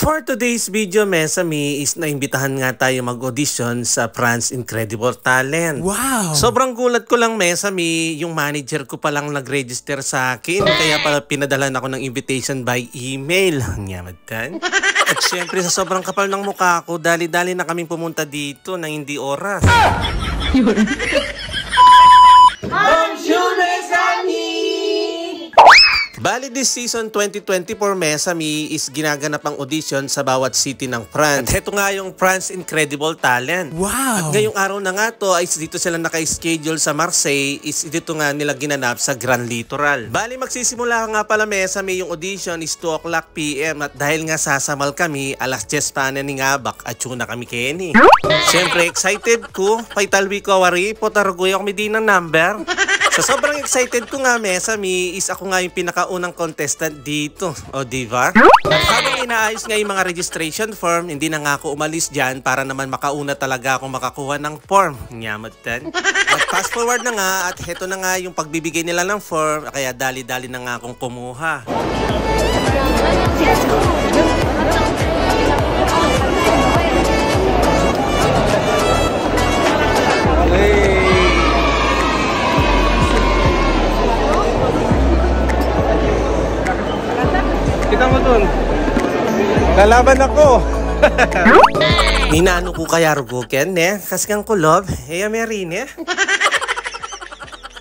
For today's video, Mesami, is naimbitahan nga tayo mag-audition sa France Incredible Talent. Wow! Sobrang gulat ko lang, Mesami, yung manager ko palang nag-register sa akin. Kaya pala pinadalan ako ng invitation by email. Nyamatan. At syempre sa sobrang kapal ng mukha ko, dali-dali na kaming pumunta dito na hindi oras. Bonjour, Mesami! Bali, this season 2024, Mesami, is ginaganap ang audition sa bawat city ng France. At heto nga yung France Incredible Talent. Wow! At ngayong araw na nga to, ay dito sila naka-schedule sa Marseille, is dito nga nila ginanap sa Grand Littoral. Bali, magsisimula nga pala, Mesami, yung audition is 2 o'clock PM at dahil nga sasamal kami, alas 10 pa na ni Ngabak at yun na kami Kenny. Siyempre, excited ko. Paitalwi ko awari, potarugoy ako may di ng number. So sobrang excited ko nga, Mesami, is ako nga yung pinakaunang contestant dito. O diba? At habang inaayos nga yung mga registration form, hindi na nga ako umalis dyan para naman makauna talaga akong makakuha ng form. Nyamatan. At fast forward na nga at heto na nga yung pagbibigay nila ng form, kaya dali-dali na nga akong kumuha. Kita mo dun. Lalaban ako. Ninano ko kaya ruguken, kasi kang kulob, merin,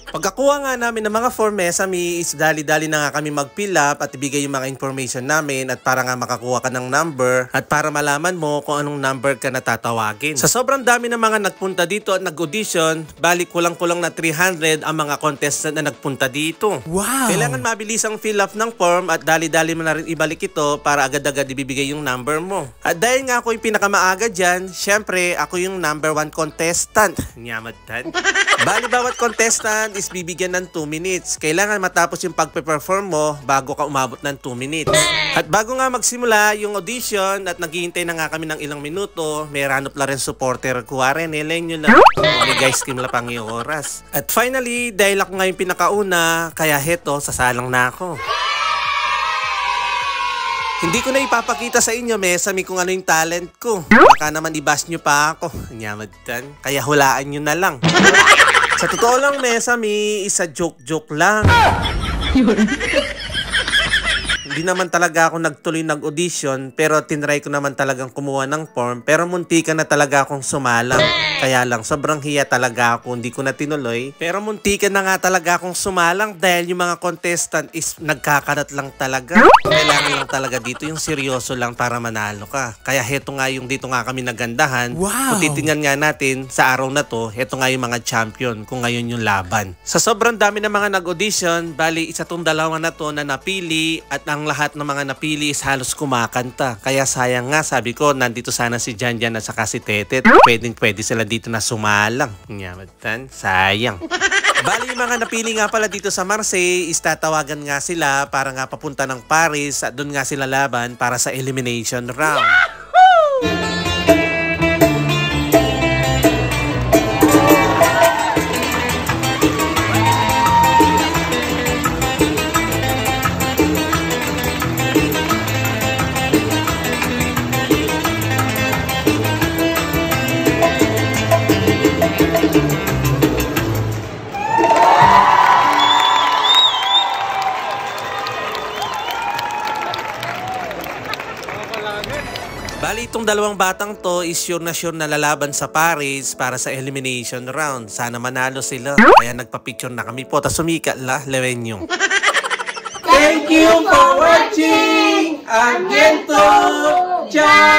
Pagkakuha nga namin ng mga form, Mesami, is dali-dali na nga kami mag-fill up at ibigay yung mga information namin at para nga makakuha ka ng number at para malaman mo kung anong number ka natatawagin. Sa sobrang dami ng mga nagpunta dito at nag-audition, balik kulang-kulang na 300 ang mga contestant na nagpunta dito. Wow! Kailangan mabilis ang fill up ng form at dali-dali mo na rin ibalik ito para agad-agad ibibigay yung number mo. At dahil nga ako yung pinakamaaga dyan, syempre ako yung number 1 contestant. Nyamatan. Bali bawat contestant is bibigyan ng 2 minutes. Kailangan matapos yung pagpe-perform mo bago ka umabot ng 2 minutes. At bago nga magsimula yung audition at naghihintay na nga kami ng ilang minuto, may ranop na rin supporter ko rin. Nyo na. Okay guys, kim la pang yung oras. At finally, dahil ako nga yung pinakauna, kaya heto, sasalang na ako. Hindi ko na ipapakita sa inyo, Mesami, kung ano yung talent ko. Baka naman i-bash nyo pa ako. Nyamatan. Kaya hulaan nyo na lang. Sa totoo lang, Mesami, isa joke-joke lang. Hindi naman talaga ako nagtuloy nag-audition, pero tinry ko naman talagang kumuha ng form, pero muntikan na talaga akong sumalang. Kaya lang, sobrang hiya talaga ako, hindi ko na tinuloy. Pero muntikan na nga talaga akong sumalang dahil yung mga contestant is nagkakarat lang talaga. Kailangan lang talaga dito yung seryoso lang para manalo ka. Kaya heto nga yung dito nga kami nagandahan. Wow! Kung titingnan nga natin sa araw na to, heto nga yung mga champion kung ngayon yung laban. Sa sobrang dami ng mga nag-audition, bali isa tong dalawa na to na napili at ang lahat ng mga napili is halos kumakanta. Kaya sayang nga, sabi ko, nandito sana si Janjan at saka si Tetet. Pwede sila dito na sumalang. Nyamatan, sayang. Bali yung mga napili nga pala dito sa Marseille is tatawagan nga sila para nga papunta ng Paris at doon nga sila laban para sa elimination round. Bali, itong dalawang batang to is sure na lalaban sa Paris para sa elimination round. Sana manalo sila. Kaya nagpa-picture na kami po. Tas sumikat la, Lewenyo. Thank you for watching! Again to Ciao!